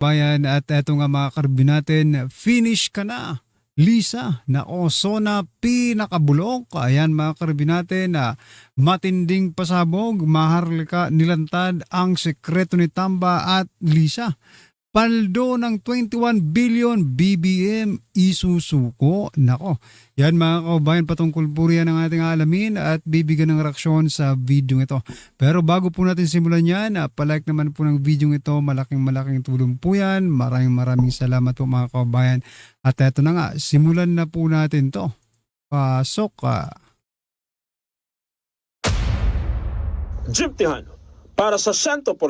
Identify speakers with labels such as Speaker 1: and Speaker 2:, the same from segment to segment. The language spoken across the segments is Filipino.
Speaker 1: Bayan at eto nga mga karbi natin, finish ka na. Lisa, nako, so na pinakabulok. Ayan mga karbi natin na matinding pasabog, maharlika nilantad ang sekreto ni Tamba at Lisa. Paldo ng 21 billion BBM isusuko. Nako, yan mga kaubayan, patungkol po riyan ang ating alamin at bibigyan ng reaksyon sa video ito. Pero bago po natin simulan yan, palike naman po ng video ito. Malaking tulong po yan. Maraming salamat po mga kaubayan. At eto na nga, simulan na po natin to. Pasok ka.
Speaker 2: Jim Tejano para sa 100%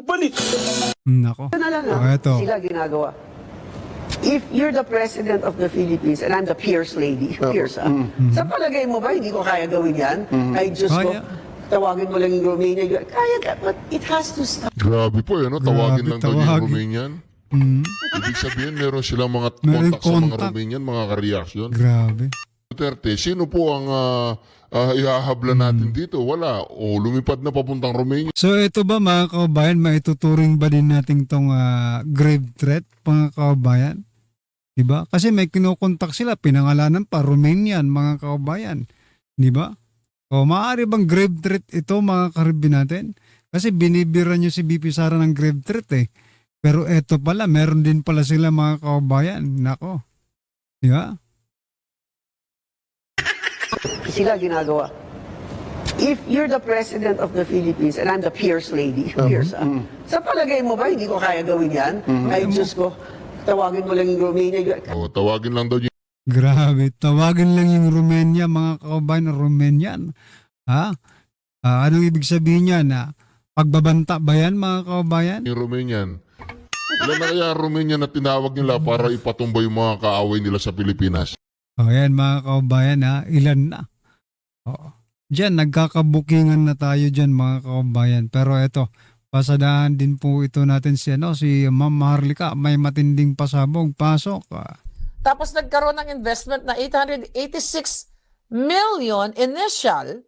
Speaker 2: politika.
Speaker 1: Nako. Eto.
Speaker 3: Sila ginagawa. If you're the president of the Philippines and I'm the Pierce lady, Pierce, sa palagay mo ba hindi ko kaya gawin yan? I just go, tawagin mo lang yung Romania. Kaya ka, but it has to stop.
Speaker 4: Grabe po, ano? Tawagin lang daw yung
Speaker 1: tawagin.
Speaker 4: Romanian. Ibig sabihin, meron silang mga contact sa mga Romanian, mga ka-reaction.
Speaker 1: Grabe.
Speaker 4: Duterte, sino po ang ihahabla natin dito? Wala. O lumipad na papuntang Romania.
Speaker 1: So ito ba mga kaubayan, maituturing ba din natin tong grave threat mga kaubayan? Diba? Kasi may kinukontak sila, pinangalanan pa, Romanian mga kaubayan. Diba? O maaari bang grave threat ito mga karibin natin? Kasi binibira nyo si BP Sara ng grave threat eh. Pero eto pala, meron din pala sila mga kaubayan. Nako. Diba?
Speaker 3: Sila ginagawa. If you're the president of the Philippines and I'm the Pierce lady, Pierce, sa palagay mo ba hindi ko kaya gawin yan? I just go, tawagin mo lang yung Romania.
Speaker 4: O tawagin lang daw yung
Speaker 1: Grabe, tawagin lang yung Romania, mga kaubayan, Romanian. Ha? Anong ibig sabihin niya na pagbabanta ba yan, mga kaubayan?
Speaker 4: Romanian. Ilan na kaya ang Romanian na tinawag nila para ipatumba yung mga kaaway nila sa Pilipinas?
Speaker 1: O yan, mga kaubayan, ilan na? O, diyan, nagkakabukingan na tayo dyan, mga kaubayan. Pero eto, pasadahan din po ito natin si Ma'am Maharlika. May matinding pasabog. Pasok.
Speaker 5: Tapos nagkaroon ng investment na 886 million initial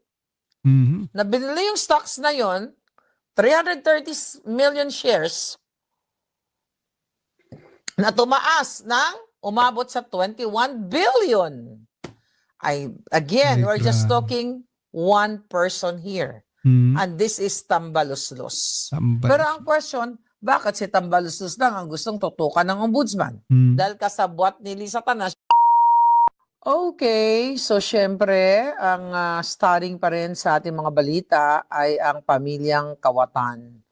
Speaker 5: na binili yung stocks na yon, 330 million shares na tumaas ng umabot sa 21 billion. Again,
Speaker 1: Ay,
Speaker 5: we're just
Speaker 1: grabe.
Speaker 5: talking one person here. And this is Tambaluslos.
Speaker 1: Tambaluslos.
Speaker 5: Pero ang question, bakit si Tambaluslos lang ang gustong tutukan ng ombudsman? Dahil kasabwat ni Lisa Tanas. Okay, so syempre, ang starring pa rin sa ating mga balita ay ang pamilyang Kawatan.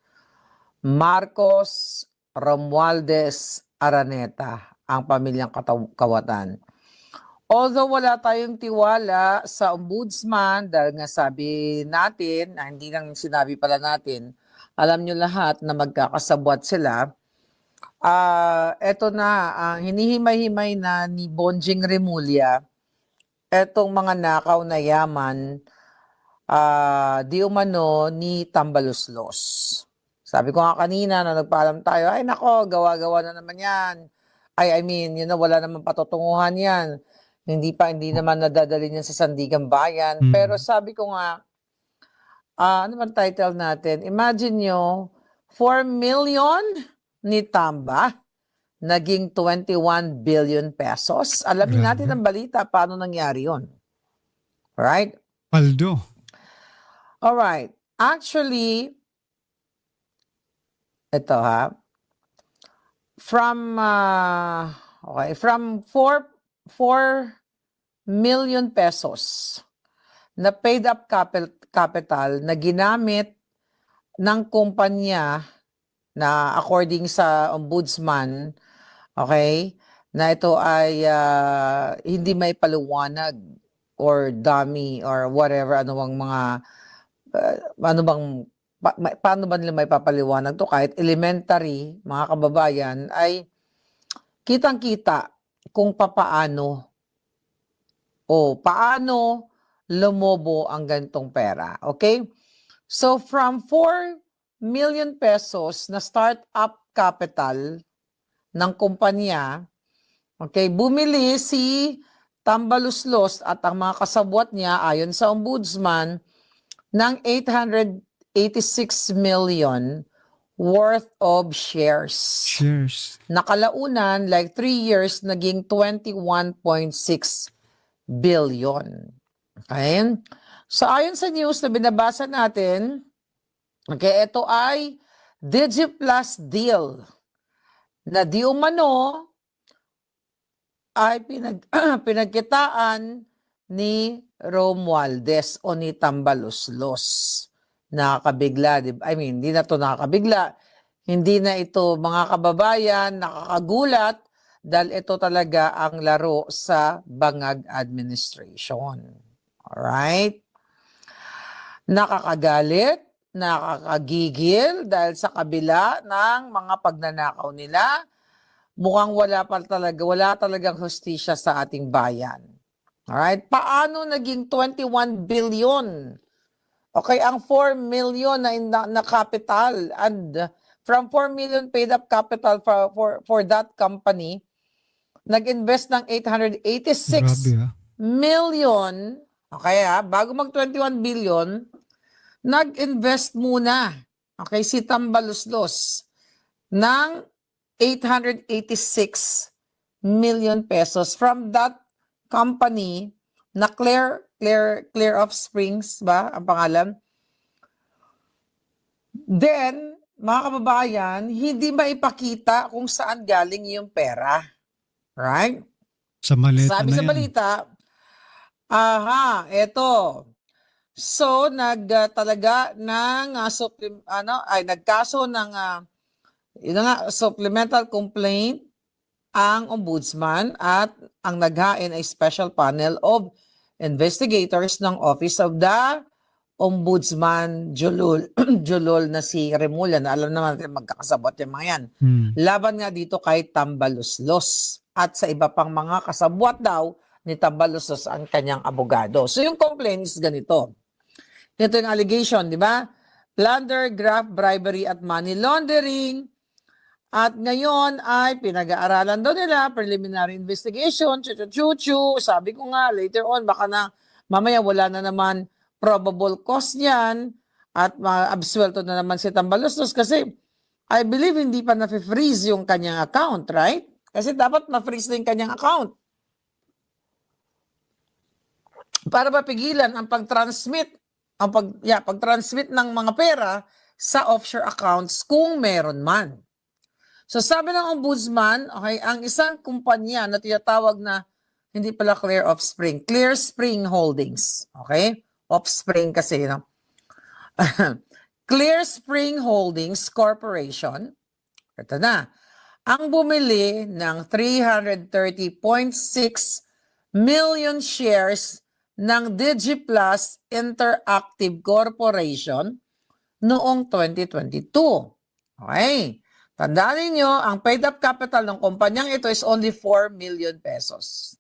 Speaker 5: Marcos Romualdez Araneta, ang pamilyang Kawatan. Although wala tayong tiwala sa ombudsman, dahil nga sabi natin, hindi lang sinabi pala natin, alam nyo lahat na magkakasabwat sila. Eto na, hinihimay-himay na ni Bonjing Remulla, etong mga nakaw na yaman, di umano ni Tambaluslos. Sabi ko nga kanina na nagpaalam tayo, ay nako, gawa-gawa na naman yan. I mean, wala naman patutunguhan yan. Hindi naman nadadali niyan sa Sandigan Bayan. Pero sabi ko nga, ano man title natin? Imagine nyo, 4 million ni Tamba, naging 21 billion pesos. Alamin natin ang balita, paano nangyari yun. Alright?
Speaker 1: Paldo.
Speaker 5: Alright. Actually, ito from 4 million pesos na paid up capital na ginamit ng kumpanya na according sa ombudsman, okay, na ito ay hindi may paliwanag or dummy or whatever, paano ba nila may papaliwanag to kahit elementary, mga kababayan, ay kitang-kita kung paano lumobo ang ganitong pera. Okay? So from 4 million pesos na start-up capital ng kumpanya, okay, bumili si Tambaluslos at ang mga kasabwat niya ayon sa ombudsman ng 886 million worth of shares.
Speaker 1: Shares.
Speaker 5: Nakalaunan, like 3 years, naging 21.6 billion. Okay? So ayon sa news na binabasa natin, okay, ito ay DigiPlus deal na di umano ay pinagkitaan ni Romualdez o ni Tambaloslos. Nakakabigla, I mean, hindi na to nakakabigla. Hindi na ito, mga kababayan, nakakagulat dahil ito talaga ang laro sa Bangag administration. Alright? Nakakagalit, nakakagigil dahil sa kabila ng mga pagnanakaw nila, mukhang wala talagang hustisya sa ating bayan. Alright? Paano naging 21 billion? Okay, ang 4 million na capital, and from 4 million paid up capital for that company, nag-invest ng 886
Speaker 1: Grabe,
Speaker 5: million. Okay, bago mag 21 billion, nag-invest muna, okay, si Tambaloslos ng 886 million pesos from that company na Clear of Springs ba ang pangalan? Then, mga kababayan, hindi maipakita kung saan galing yung pera. Right?
Speaker 1: Sa maleta
Speaker 5: Sabi
Speaker 1: na
Speaker 5: sa
Speaker 1: yan.
Speaker 5: balita, eto. So, talaga ng nagkaso ng supplemental complaint ang ombudsman at ang naghain ay special panel of investigators ng Office of the Ombudsman Julol na si Remulla, na alam naman natin magkakasabot yung mga yan. Laban nga dito kay Tambaloslos at sa iba pang mga kasabwat daw ni Tambaloslos ang kanyang abogado. So yung complaint is ganito. Ito yung allegation, di ba? Plunder, graft, bribery at money laundering. At ngayon ay pinag-aaralan daw nila, preliminary investigation, chuchu. Sabi ko nga, later on, baka na mamaya wala na naman probable cause niyan at absuelto na naman si Tambaloslos kasi I believe hindi pa na-freeze yung kanyang account, right? Kasi dapat ma-freeze na yung kanyang account para mapigilan ang pag-transmit ng mga pera sa offshore accounts kung meron man. So sabi ng ombudsman, okay, ang isang kumpanya na tinatawag na hindi pala Clear Offspring, Clear Spring Holdings, okay? Offspring kasi, no? Clear Spring Holdings Corporation, ito na, ang bumili ng 330.6 million shares ng DigiPlus Interactive Corporation noong 2022. Okay. Tandaan ninyo, ang paid up capital ng kumpanyang ito is only 4 million pesos.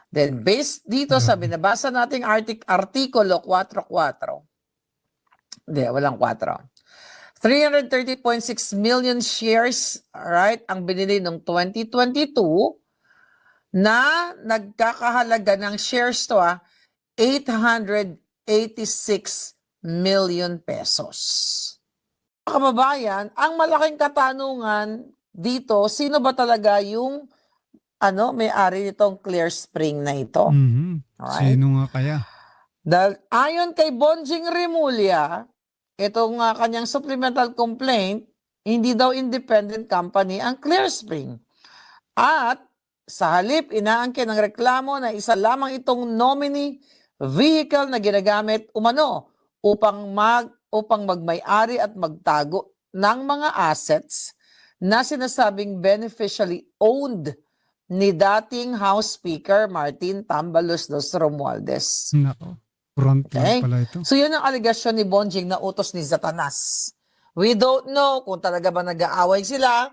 Speaker 5: Then based dito sa binabasa nating artikulo 4.4, hindi, walang 4. 330.6 million shares, right, ang binili noong 2022 na nagkakahalaga ng shares to 886 million pesos. Kababayan, ang malaking katanungan dito, sino ba talaga yung may-ari nitong Clear Spring na ito? Alright?
Speaker 1: Sino nga kaya?
Speaker 5: Dahil ayon kay Bonjing Remulla, itong kanyang supplemental complaint, hindi daw independent company ang Clear Spring. At sa halip, inaangkin ng reklamo na isa lamang itong nominee vehicle na ginagamit umano upang magmay-ari at magtago ng mga assets na sinasabing beneficially owned ni dating House Speaker Martin Tambaloslos Romualdez.
Speaker 1: Nako, front lang pala ito.
Speaker 5: So yun ang aligasyon ni Bonjing na utos ni Satanas. We don't know kung talaga ba nag-aaway sila.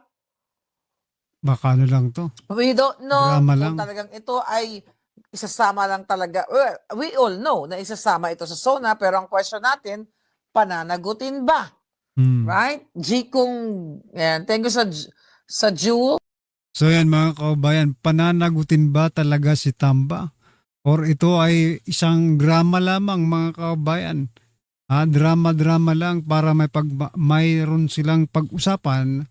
Speaker 1: Baka ano lang to.
Speaker 5: We don't know
Speaker 1: Drama
Speaker 5: kung
Speaker 1: lang.
Speaker 5: talagang ito ay isasama lang talaga. Well, we all know na isasama ito sa SONA, pero ang question natin, pananagutin ba? Right? Thank you sa Jewel.
Speaker 1: So yan mga kaubayan, pananagutin ba talaga si Tamba? Or ito ay isang drama lamang mga kaubayan? drama-drama lang para mayroon silang pag-usapan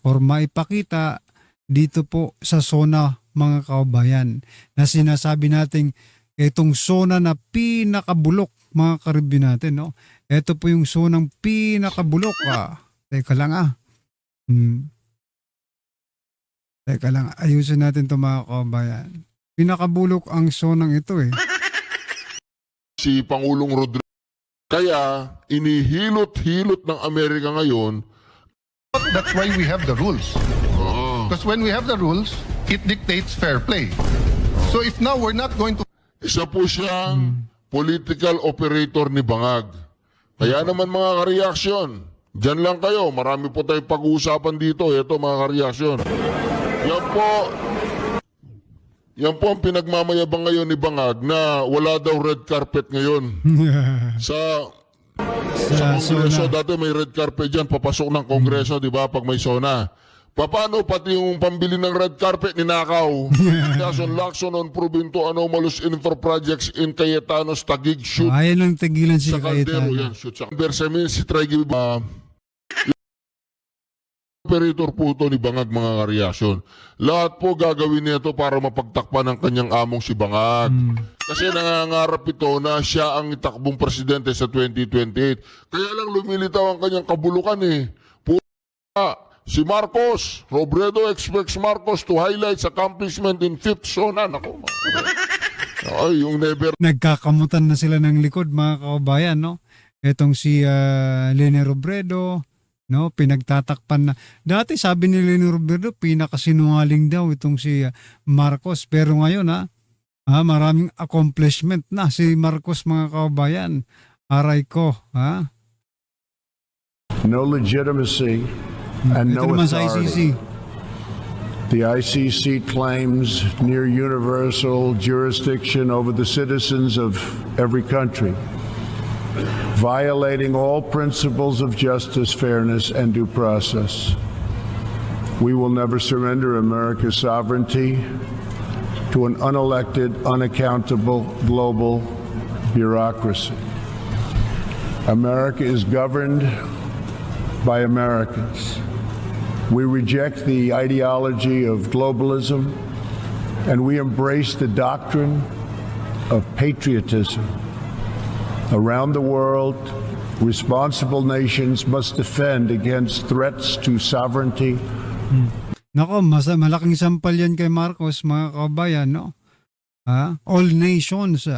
Speaker 1: or maipakita dito po sa SONA, mga kababayan, na sinasabi nating itong SONA na pinakabulok, mga karibin natin, no? Ito po yung SONA ng pinakabulok. Teka lang Teka lang, ayusin natin to, mga kababayan. Pinakabulok ang SONA ito eh.
Speaker 4: Si Pangulong Rodrigo. Kaya inihilot-hilot ng Amerika ngayon.
Speaker 6: That's why we have the rules. Because when we have the rules, it dictates fair play. So if now we're not going to...
Speaker 4: Isa po siyang political operator ni Bangag. Kaya naman mga ka-reaction, dyan lang kayo. Marami po tayong pag-uusapan dito. Ito mga ka-reaction. Yan po ang pinagmamayabang ngayon ni Bangag na wala daw red carpet ngayon. Sa Kongreso, dati may red carpet dyan, papasok ng Kongreso, di ba, pag may SONA. Paano pati yung pambili ng red carpet ninakaw? Kason Lacson on proven to anomalous info projects in Cayetanos, Taguig, shoot.
Speaker 1: Ayaw lang tigilan si
Speaker 4: Sa Caldero,
Speaker 1: Cayetano.
Speaker 4: yan, shoot. Sa Bersamin, si Triggy, operator po ito ni Bangag, mga ka-reaction. Lahat po gagawin niya ito para mapagtakpan ng kanyang among si Bangag. Kasi nangangarap ito na siya ang itakbong presidente sa 2028. Kaya lang lumilitaw ang kanyang kabulukan eh. Si Marcos, Robredo expects Marcos to highlight accomplishment in 5th SONA. Nako, ay, yung never.
Speaker 1: Nagkakamutan na sila ng likod, mga kababayan, no? Etong si Lene Robredo, no, pinagtatakpan na. Dati sabi ni Lene Robredo, pinakasinungaling daw itong si Marcos. Pero ngayon, maraming accomplishment na si Marcos, mga kababayan. Aray ko,
Speaker 7: No legitimacy and
Speaker 1: Ito
Speaker 7: no
Speaker 1: naman sa
Speaker 7: authority.
Speaker 1: ICC.
Speaker 7: The ICC claims near universal jurisdiction over the citizens of every country, violating all principles of justice, fairness, and due process. We will never surrender America's sovereignty to an unelected, unaccountable global bureaucracy. America is governed by Americans. We reject the ideology of globalism, and we embrace the doctrine of patriotism. Around the world, responsible nations must defend against threats to sovereignty.
Speaker 1: Nako, malaking sampal yan kay Marcos, mga kababayan, no? All nations,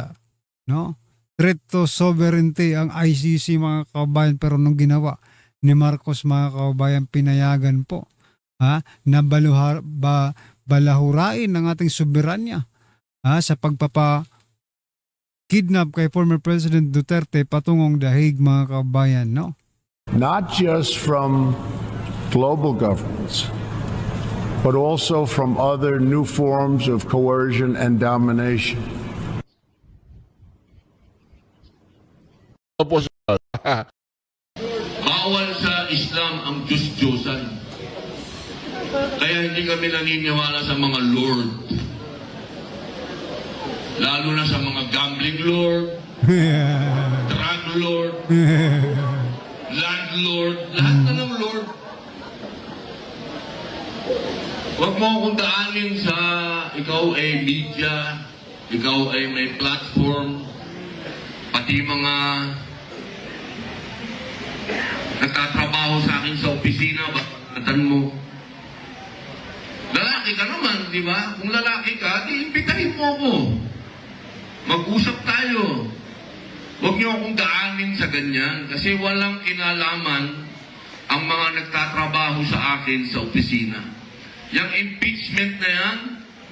Speaker 1: no? Threat to sovereignty ang ICC, mga kababayan, pero nung ginawa ni Marcos, mga kababayan, pinayagan po na balahurain ng ating soberanya sa kidnap kay former President Duterte patungong dahig, mga kababayan, no?
Speaker 7: Not just from global governments, but also from other new forms of coercion and domination.
Speaker 8: Bawal sa Islam ang Diyos-Diyosan. Kaya hindi kami naniniwala sa mga Lord. Lalo na sa mga gambling Lord, drug Lord, landlord, lahat na ng Lord. Huwag mo akong daanin sa ikaw ay media, ikaw ay may platform, pati mga nagtatrabaho sa akin sa opisina, bakatan mo. Lalaki ka naman, di ba? Kung lalaki ka, di imbitahin mo ako. Mag-usap tayo. Huwag niyo akong daanin sa ganyan kasi walang kinalaman ang mga nagtatrabaho sa akin sa opisina. Yung impeachment na yan,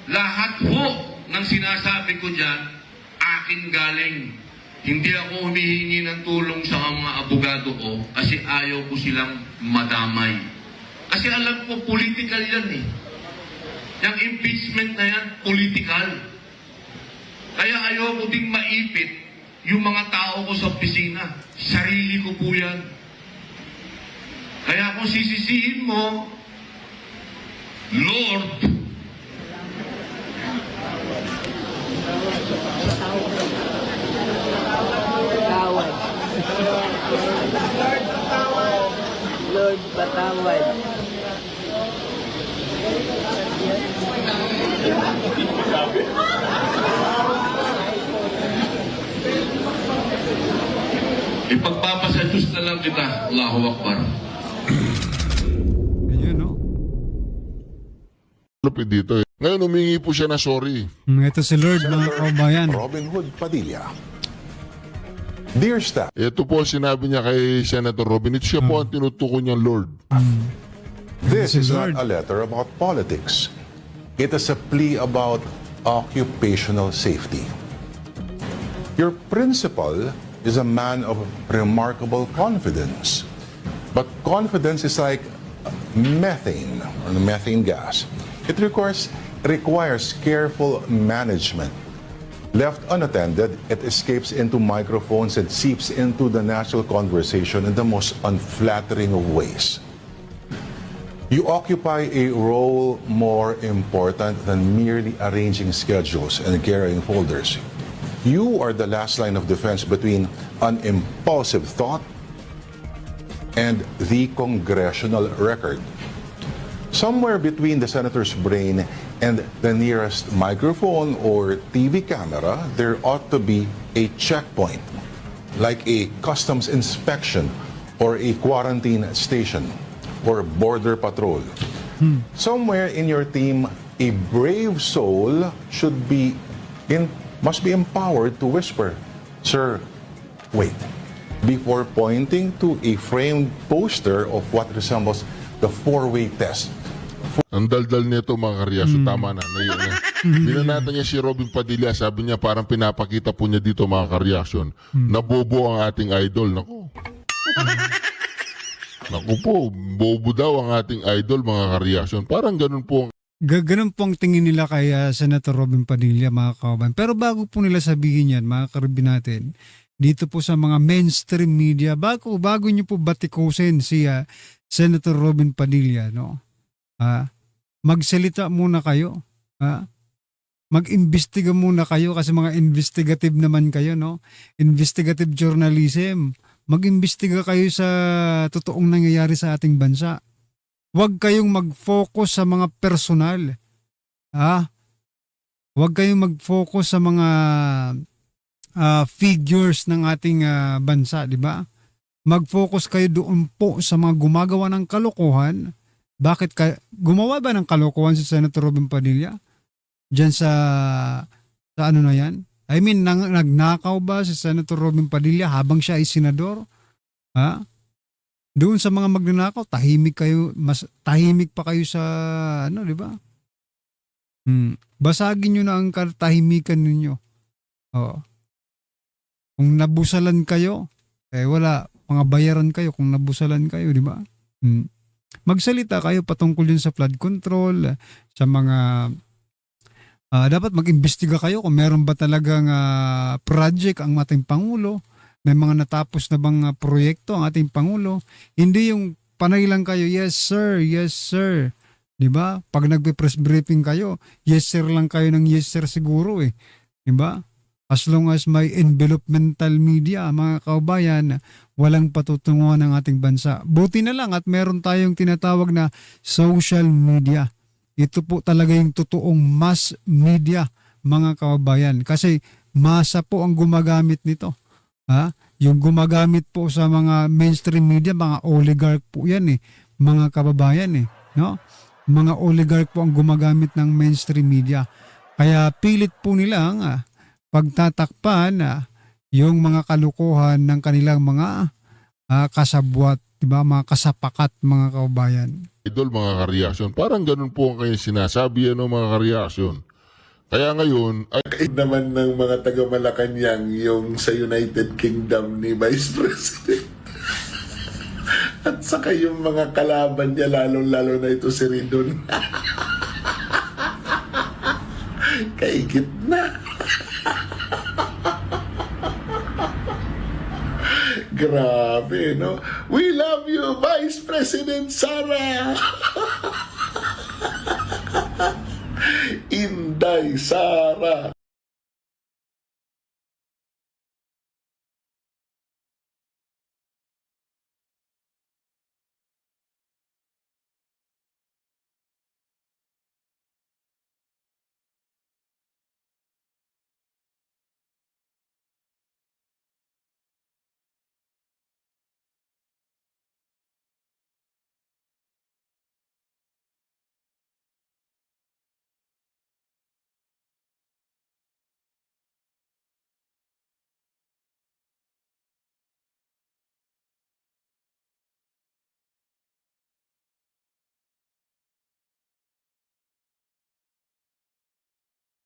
Speaker 8: lahat po ng sinasabi ko dyan, akin galing. Hindi ako humihingi ng tulong sa mga abogado ko kasi ayaw ko silang madamay. Kasi alam ko, political yan eh. Yung impeachment na yan, political. Kaya ayaw ko ding maipit yung mga tao ko sa opisina. Sarili ko po yan. Kaya kung sisisihin mo, Lord, kita. Allahu Akbar.
Speaker 1: Ayun, no?
Speaker 4: Lupit dito eh. Ngayon humingi po siya na sorry.
Speaker 1: Ito si Lord, mga kababayan.
Speaker 9: Robin Hood Padilla. Dear staff,
Speaker 4: Ito po ang sinabi niya kay Senator Robin. Ito siya po ang tinutukoy niyang Lord.
Speaker 9: this is
Speaker 1: Lord.
Speaker 9: not a letter about politics. It is a plea about occupational safety. Your principal is a man of remarkable confidence. But confidence is like methane, or the methane gas. It requires careful management. Left unattended, it escapes into microphones and seeps into the natural conversation in the most unflattering of ways. You occupy a role more important than merely arranging schedules and carrying folders. You are the last line of defense between an impulsive thought and the congressional record. Somewhere between the senator's brain and the nearest microphone or TV camera, there ought to be a checkpoint, like a customs inspection or a quarantine station or border patrol. Somewhere in your team, a brave soul must be empowered to whisper, "Sir, wait," before pointing to a framed poster of what resembles the four-way test.
Speaker 4: Ang daldal nito mga karyasyo, tama na. Binanatan niya si Robin Padilla, sabi niya parang pinapakita po niya dito mga karyasyon, na bobo ang ating idol. Naku po, bobo daw ang ating idol mga karyasyon. Parang ganun po ang
Speaker 1: Ganun po ang tingin nila kay Senator Robin Padilla, mga kababayan. Pero bago po nila sabihin yan, mga karibin natin, dito po sa mga mainstream media, bago nyo po batikusin si Senator Robin Padilla, no? Magsalita muna kayo. Mag-imbestiga muna kayo kasi mga investigative naman kayo, no? Investigative journalism. Mag-imbestiga kayo sa totoong nangyayari sa ating bansa. Huwag kayong mag-focus sa mga personal. Huwag kayong mag-focus sa mga figures ng ating bansa, di ba? Mag-focus kayo doon po sa mga gumagawa ng kalokohan. Bakit gumawa ba ng kalokohan si Senator Robin Padilla? Diyan sa ano na yan? I mean, nagnakaw ba si Senator Robin Padilla habang siya ay senador? Doon sa mga magnanakaw, tahimik pa kayo sa ano, di ba? Basagin nyo na ang katahimikan ninyo. Oo. Kung nabusalan kayo, wala, mga bayaran kayo kung nabusalan kayo, di ba? Magsalita kayo patungkol din sa flood control, sa mga dapat mag-imbestiga kayo kung meron ba talagang project ang ating Pangulo. May mga natapos na bang proyekto ang ating Pangulo. Hindi yung panay lang kayo, yes sir, yes sir. Diba? Pag nagpe-press briefing kayo, yes sir lang kayo ng yes sir siguro eh. Diba? As long as may envelopmental media, mga kaubayan, walang patutunguhan ng ating bansa. Buti na lang at meron tayong tinatawag na social media. Ito po talaga yung totoong mass media, mga kaubayan. Kasi masa po ang gumagamit nito. Yung gumagamit po sa mga mainstream media, mga oligarch po yan eh, mga kababayan eh, no? Mga oligarch po ang gumagamit ng mainstream media. Kaya pilit po nilang pagtatakpan yung mga kalukuhan ng kanilang mga kasabwat, diba? Mga kasapakat, mga kababayan.
Speaker 4: idol mga karyasyon. Parang ganun po ang kanyang sinasabi mga karyasyon. Kaya ngayon, ay
Speaker 10: naman ng mga taga Malacanang yung sa United Kingdom ni Vice President. At saka yung mga kalaban niya, lalong-lalo na ito si Ridon. Kaigit na. Grabe, no? We love you, Vice President Sara! Inday Sara!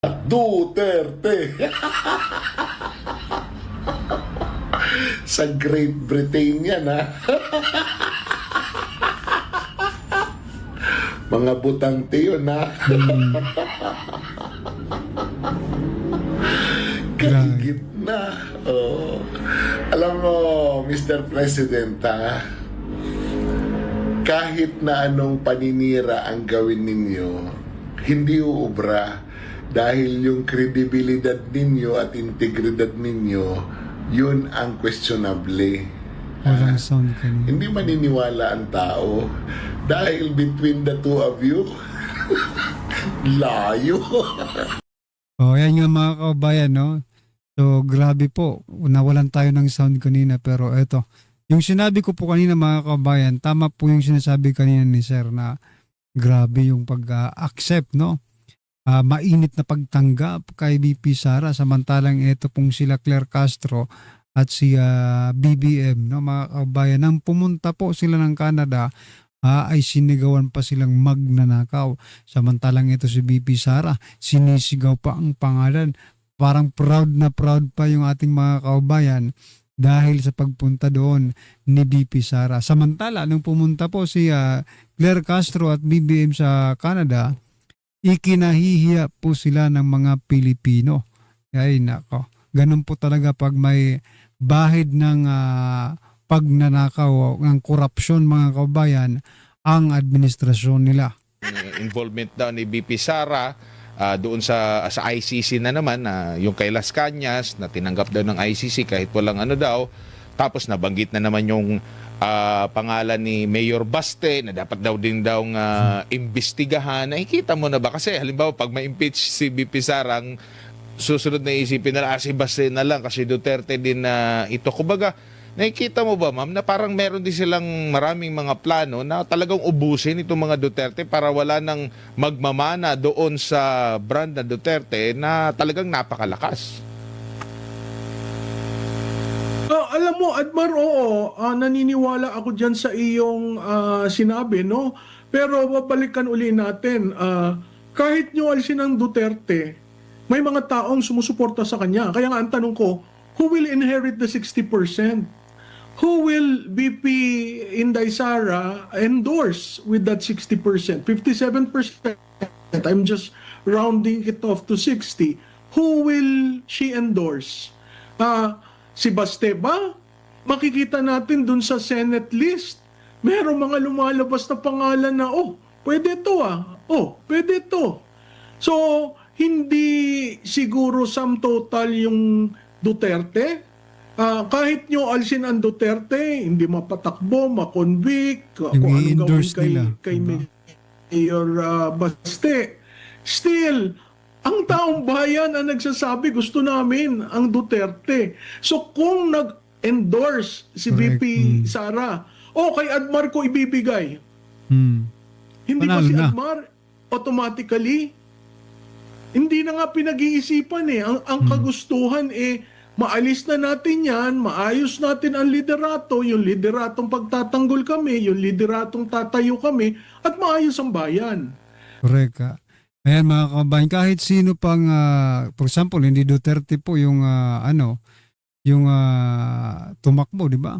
Speaker 10: Duterte. Sa Great Britain yan, ha? Mga butante yun, ha? Kahigit na. Oh. Alam mo, Mr. President, ha? Kahit na anong paninira ang gawin ninyo, hindi uubra dahil yung kredibilidad ninyo at integridad ninyo, yun ang questionable.
Speaker 1: Walang sound kanina.
Speaker 10: Hindi maniniwala ang tao dahil between the two of you, layo.
Speaker 1: Yan nga mga kabayan, no? So, grabe po. Nawalan tayo ng sound kanina, pero eto. Yung sinabi ko po kanina mga kabayan, tama po yung sinasabi kanina ni Sir na grabe yung pag-accept, no? Mainit na pagtanggap kay BP Sara, samantalang ito pong sila Claire Castro at si BBM, no, mga kabayan, nang pumunta po sila ng Canada, ay sinigawan pa silang magnanakaw, samantalang ito si BP Sara, sinisigaw pa ang pangalan. Parang proud na proud pa yung ating mga kabayan dahil sa pagpunta doon ni BP Sara. Samantala nung pumunta po si Claire Castro at BBM sa Canada, ikinahihiya po sila ng mga Pilipino. Ay nako, ganun po talaga pag may bahid ng pagnanakaw, ng korupsyon mga kabayan, ang administrasyon nila.
Speaker 11: Involvement daw ni BP Sara doon sa ICC na naman, yung kay Las Cañas na tinanggap daw ng ICC kahit walang ano daw, tapos nabanggit na naman yung pangalan ni Mayor Baste na dapat daw din daw imbestigahan. Nakikita mo na ba? Kasi halimbawa pag ma-impeach si BP Sara, ang susunod na isipin na si Baste na lang kasi Duterte din na ito. Kumbaga, nakikita mo ba ma'am na parang meron din silang maraming mga plano na talagang ubusin itong mga Duterte para wala nang magmamana doon sa brand na Duterte na talagang napakalakas.
Speaker 12: Alam mo, Admar, oo, naniniwala ako dyan sa iyong sinabi, no? Pero babalikan uli natin, kahit nyo alisin ang Duterte, may mga taong sumusuporta sa kanya. Kaya nga ang tanong ko, who will inherit the 60%? Who will BP Inday Sara endorse with that 60%? 57%. I'm just rounding it off to 60. Who will she endorse? Si Baste ba? Makikita natin dun sa Senate list. Merong mga lumalabas na pangalan na, pwede to pwede to. So, hindi siguro sum total yung Duterte. Kahit nyo alisin ang Duterte, hindi mapatakbo, makonvict, kung anong gawin kay Mayor Baste. Still, ang taong bayan ang nagsasabi gusto namin ang Duterte. So kung nag-endorse si VP Sara, kay Admar ko ibibigay. Hindi ba si Admar automatically? Hindi na nga pinag-iisipan eh. Ang kagustuhan maalis na natin yan, maayos natin ang liderato, yung lideratong pagtatanggol kami, yung lideratong tatayo kami, at maayos ang bayan.
Speaker 1: Correct. Ayan mga kabayan, kahit sino pang, for example, hindi Duterte po yung, tumakbo, di ba?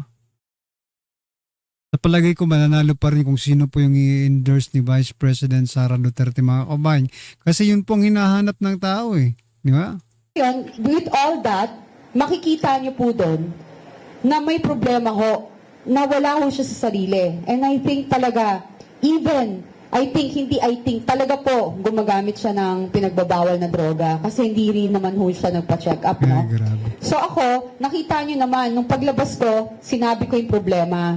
Speaker 1: Sa palagay ko, mananalo pa rin kung sino po yung i-endorse ni Vice President Sara Duterte, mga kabayan. Kasi yun pong hinahanap ng tao di ba?
Speaker 13: With all that, makikita niyo po doon na may problema ho, na wala ho siya sa sarili. And I think talaga, talaga po gumagamit siya ng pinagbabawal na droga kasi hindi rin naman ho siya nagpa-check up, no? So ako, nakita niyo naman, nung paglabas ko, sinabi ko yung problema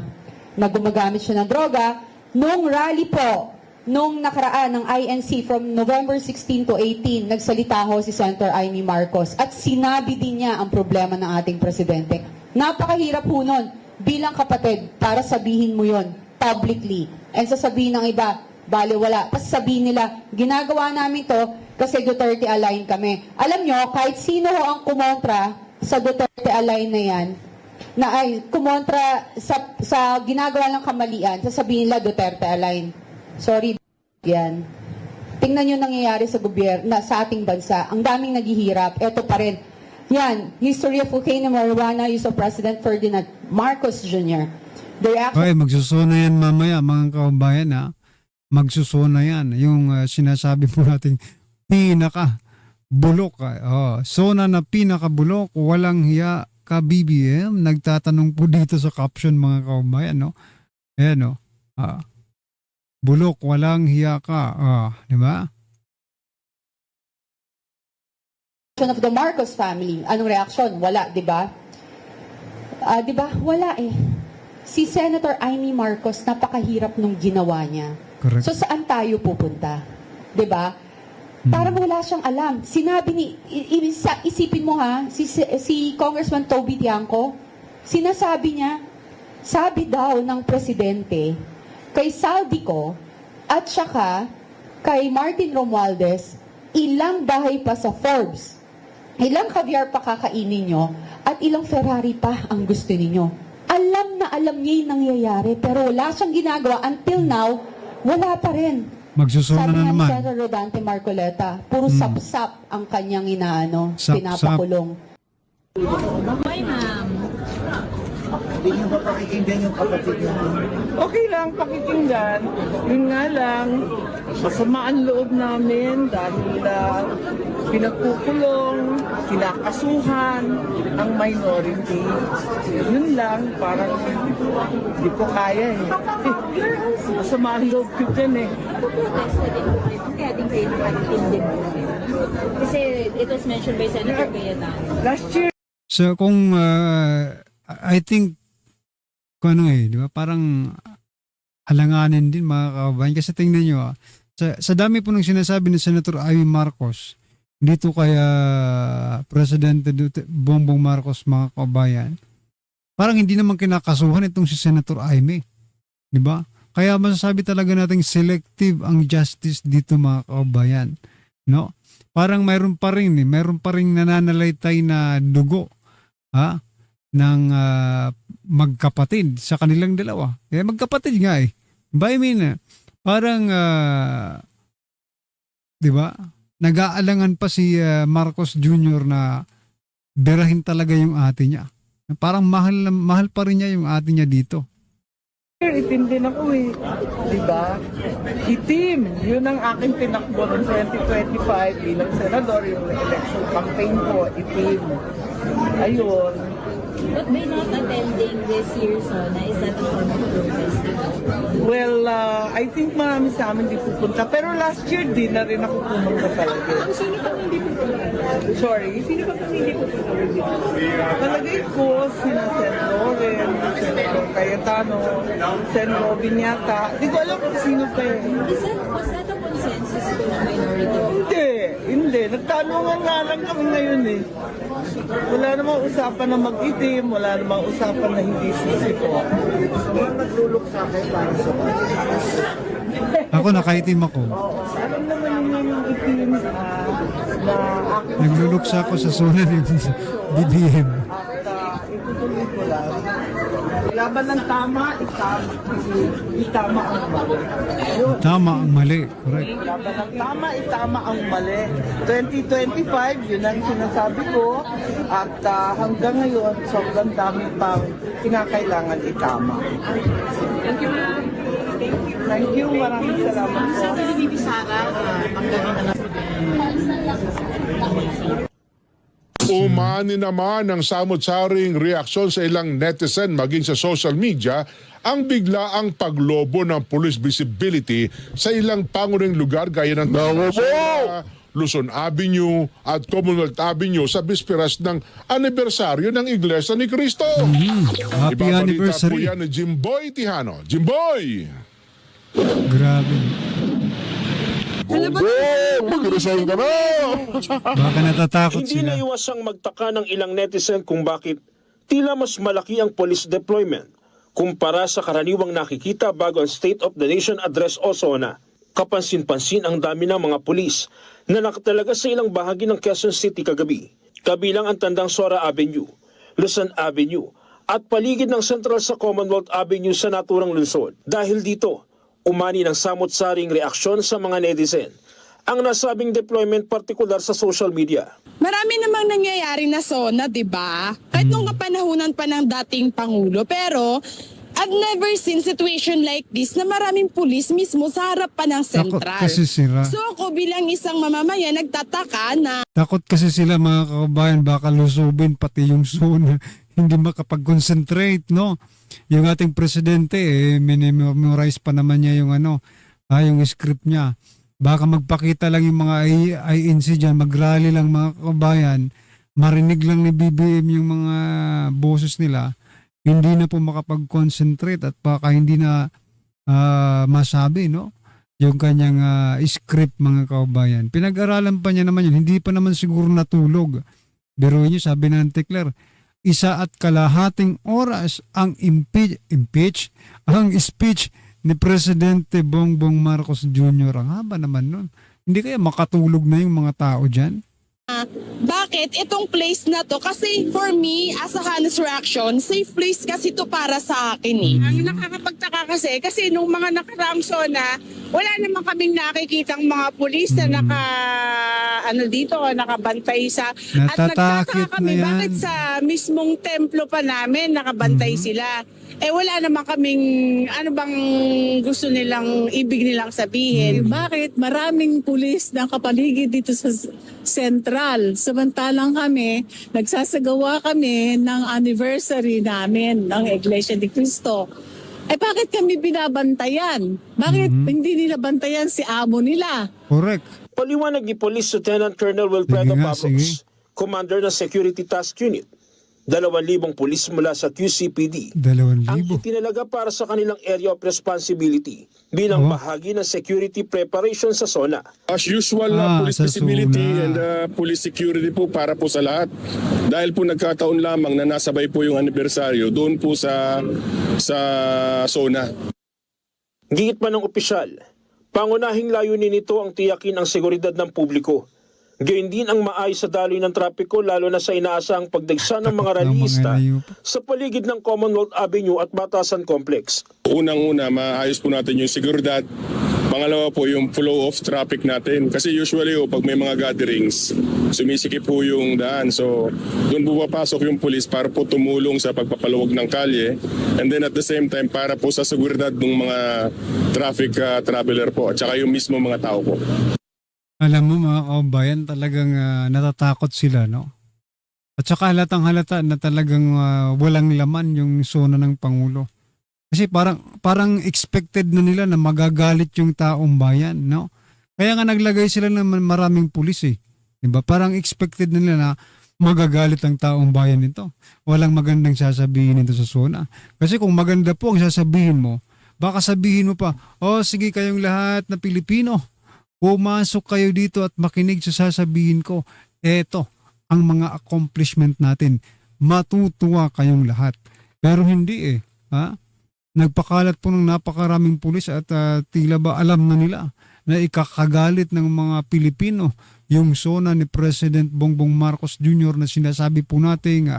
Speaker 13: na gumagamit siya ng droga. Nung rally po, nung nakaraan ng INC from November 16 to 18, nagsalita ho si Senator Amy Marcos at sinabi din niya ang problema ng ating presidente. Napakahirap po nun bilang kapatid para sabihin mo yon publicly and sasabihin ng iba, bale wala. Tapos sabihin nila, ginagawa namin to kasi Duterte align kami. Alam nyo, kahit sino ho ang kumontra sa Duterte align na yan, na ay kumontra sa ginagawa ng kamalian, sasabihin nila Duterte align. Sorry, yan. Tingnan nyo nangyayari sa gobyerno, sa ating bansa. Ang daming naghihirap. Eto pa rin. Yan, history of cocaine and marijuana use of President Ferdinand Marcos Jr. The reaction...
Speaker 1: Okay, magsusuna yan mamaya mga kaubayan ha. Magsusuna yan. Yung sinasabi po nating pinaka-bulok. Sona na pinaka-bulok, walang hiya ka BBM. Nagtatanong po dito sa caption mga kaubayan. No? Ayan no. Bulok, walang hiya ka. Di ba?
Speaker 13: of the Marcos family. Anong reaksyon? Wala, di ba? Di ba? Wala eh. Si Senator Amy Marcos, napakahirap nung ginawa niya.
Speaker 1: Correct.
Speaker 13: So saan tayo pupunta? Di ba? Parang wala siyang alam. Sinabi ni, isipin mo ha, si Congressman Toby Tiangco, sinasabi niya, sabi daw ng presidente, kay Saldico, at saka kay Martin Romualdez, ilang bahay pa sa Forbes, ilang caviar pa kakainin nyo, at ilang Ferrari pa ang gusto ninyo. Alam na alam niya yung nangyayari, pero wala siyang ginagawa. Until now, wala pa rin.
Speaker 1: Magsusuna na naman.
Speaker 13: Sabi nga ni Senator Rodante Marcoleta, puro sapsap ang kanyang inaano,
Speaker 1: Sap-sap.
Speaker 13: pinapakulong.
Speaker 14: Hi, ma'am. Hindi niyo ba pakikinggan yung kapatid niyo?
Speaker 15: Okay lang, pakikinggan. Yun nga lang, masama ang loob namin dahil pinagkukulong, kinakasuhan ang minority. Yun lang, parang hindi ko kaya eh. Masama ang loob ko dyan eh.
Speaker 14: Kaya din kayo nakakintindi mo. Kasi it was mentioned by Senator Cayetano.
Speaker 15: Last year,
Speaker 1: So kung I think kung ano di ba, parang alanganin din mga kababayan. Kasi tingnan nyo, sa dami po ng sinasabi ni Senator Amy Marcos dito kay Presidente Bongbong Marcos mga kababayan, parang hindi naman kinakasuhan itong si Senator Amy. Di ba? Kaya masasabi talaga nating selective ang justice dito mga kababayan. No? Parang mayroon pa rin nananalaytay na dugo ng magkapatid sa kanilang dalawa. Eh, magkapatid nga eh. I mean, parang, di ba, nag-aalangan pa si Marcos Jr. na birahin talaga yung ate niya. Parang mahal pa rin niya yung ate niya dito.
Speaker 15: itim din ako eh. Diba? Itim. Yun ang aking tinakbo noong 2025 bilang senador. Yung election campaign ko, itim. Ayun.
Speaker 14: But by not attending this year's SONA, is that a form of protest?
Speaker 15: Well, I think marami sa amin di pupunta. Pero last year di na rin ako pumunta talaga.
Speaker 14: Sino pa hindi pupunta?
Speaker 15: Sorry? Sino pa hindi pupunta? Palagay ko, sina Sen. Loren, Senator Cayetano, Sen. Robin yata. Di ko alam kung sino pa yun.
Speaker 14: Was that a consensus to the minority?
Speaker 15: Hindi. Nagtanungan nga lang kami ngayon eh. Wala namang usapan na mag-itim, wala namang usapan na hindi sisiko.
Speaker 14: Naglulok sa akin para sa
Speaker 1: Ako nakaitim ako.
Speaker 15: Alam naman yung itim na aking...
Speaker 1: Nagluluksa ako sa zona ni BBM.
Speaker 15: At itutuloy ko lang. Laban ng tama, itama ang mali.
Speaker 1: Tama ang mali. Correct.
Speaker 15: Laban ng tama, itama ang mali. 2025, yun ang sinasabi ko. At hanggang ngayon, sobrang dami pang kinakailangan itama.
Speaker 14: Thank you, ma'am.
Speaker 15: Thank you. Maraming salamat po.
Speaker 14: Sabi ni Bibi Sara, ang gano'n na
Speaker 16: Umani naman ang samot-saring reaksyon sa ilang netizen maging sa social media ang biglaang paglobo ng police visibility sa ilang pangunahing lugar gaya ng Luzon Avenue at Commonwealth Avenue sa bisperas ng anibersaryo ng Iglesia ni Cristo.
Speaker 1: Happy
Speaker 16: Ibabalita
Speaker 1: anniversary.
Speaker 16: po yan ni Jimboy Tihano. Jimboy!
Speaker 1: Grabe.
Speaker 4: Mag-resign ka na!
Speaker 1: Baka natatakot
Speaker 2: Hindi
Speaker 1: sila.
Speaker 2: naiwasang magtaka ng ilang netizen kung bakit tila mas malaki ang police deployment kumpara sa karaniwang nakikita bago ang State of the Nation Address o SONA. Kapansin-pansin ang dami ng mga pulis na nakatalaga sa ilang bahagi ng Quezon City kagabi, kabilang ang tandang Sora Avenue, Luzon Avenue, at paligid ng Central sa Commonwealth Avenue sa naturang lungsod. Dahil dito, umani ng samot-saring reaksyon sa mga netizen ang nasabing deployment partikular sa social media.
Speaker 17: Marami namang nangyayari na SONA, di ba? Kahit nung kapanahunan pa ng dating Pangulo. Pero I've never seen situation like this na maraming pulis mismo sa harap pa ng sentral.
Speaker 1: Takot kasi sila.
Speaker 17: So ako bilang isang mamamayan, nagtataka na
Speaker 1: Takot kasi sila mga kababayan, baka lusubin pati yung zona. Hindi makapag-concentrate, no? Yung ating presidente, minimemorize pa naman niya yung yung script niya. Baka magpakita lang yung mga INC dyan, mag-rally lang mga kababayan, marinig lang ni BBM yung mga boses nila, hindi na po makapag-concentrate at baka hindi na masabi, no? Yung kanyang script mga kababayan. Pinag-aralan pa niya naman yun, hindi pa naman siguro natulog. Pero yun, sabi na ng Tikler, 1.5 oras ang impeach ang speech ni Presidente Bongbong Marcos Jr. Ang haba naman nun. Hindi kaya makatulog na yung mga tao dyan?
Speaker 17: bakit itong place na to? Kasi for me, as a honest reaction, safe place kasi to para sa akin eh.
Speaker 18: Ang nakakapagtaka kasi nung mga nakaraang SONA, wala naman kaming nakikitang mga pulis na nakabantay sa... At nagtataka kami, bakit sa mismong templo pa namin nakabantay sila? Eh wala naman kaming ano bang gusto nilang ibig nilang sabihin.
Speaker 15: Bakit maraming pulis na kapaligid dito sa Central, samantalang kami nagsasagawa kami ng anniversary namin ng Iglesia ni Cristo. Eh bakit kami binabantayan? Bakit hindi nila bantayan si amo nila?
Speaker 1: Correct.
Speaker 2: Paliwanag ni Police Lieutenant Colonel Wilfredo Pablos, Commander ng Security Task Unit. 2,000 pulis mula sa QCPD
Speaker 1: 2,000
Speaker 2: ang itinalaga para sa kanilang area of responsibility bilang bahagi ng security preparation sa SONA.
Speaker 19: As usual na police visibility and police security po para po sa lahat. Dahil po nagkataon lamang na nasabay po yung anibersaryo doon po sa SONA.
Speaker 2: Gigit pa ng opisyal, pangunahing layunin nito ang tiyakin ang seguridad ng publiko. Gayun din ang maayos sa daloy ng trapiko lalo na sa inaasahang pagdagsa ng mga rallyista sa paligid ng Commonwealth Avenue at Batasan Complex.
Speaker 19: Unang-una, maayos po natin yung seguridad. Pangalawa po yung flow of traffic natin. Kasi usually pag may mga gatherings, sumisikip po yung daan. So doon po papasok yung police para po tumulong sa pagpapaluwag ng kalye. And then at the same time para po sa seguridad ng mga traffic traveler po at saka yung mismo mga tao po.
Speaker 1: Alam mo mga kabayan, talagang natatakot sila, no? At saka halatang halata na talagang walang laman yung zona ng Pangulo. Kasi parang expected na nila na magagalit yung taong bayan, no? Kaya nga naglagay sila ng maraming pulis eh. Diba? Parang expected na nila na magagalit ang taong bayan nito. Walang magandang sasabihin nito sa zona. Kasi kung maganda po ang sasabihin mo, baka sabihin mo pa, oh sige kayong lahat na Pilipino, pumasok kayo dito at makinig sa sasabihin ko. Eto ang mga accomplishment natin. Matutuwa kayong lahat. Pero hindi eh. Ha? Nagpakalat po ng napakaraming pulis at tila ba alam na nila na ikakagalit ng mga Pilipino yung zona ni President Bongbong Marcos Jr. na sinasabi po natin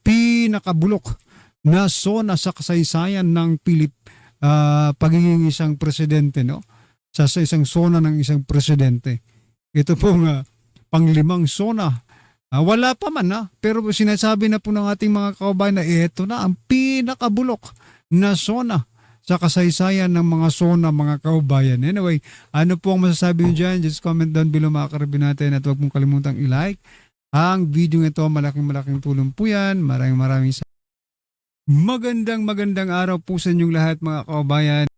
Speaker 1: pinakabulok na zona sa kasaysayan ng pagiging isang presidente, no? Sa isang zona ng isang presidente. Ito pong panglimang zona. Wala pa man pero sinasabi na po ng ating mga kababayan na ito na ang pinakabulok na zona sa kasaysayan ng mga zona mga kababayan. Anyway, ano po ang masasabi nyo dyan? Just comment down below mga karabin natin at huwag mong kalimutang i-like ang video ito. Malaking tulong po yan. Maraming magandang araw po sa inyong lahat mga kababayan.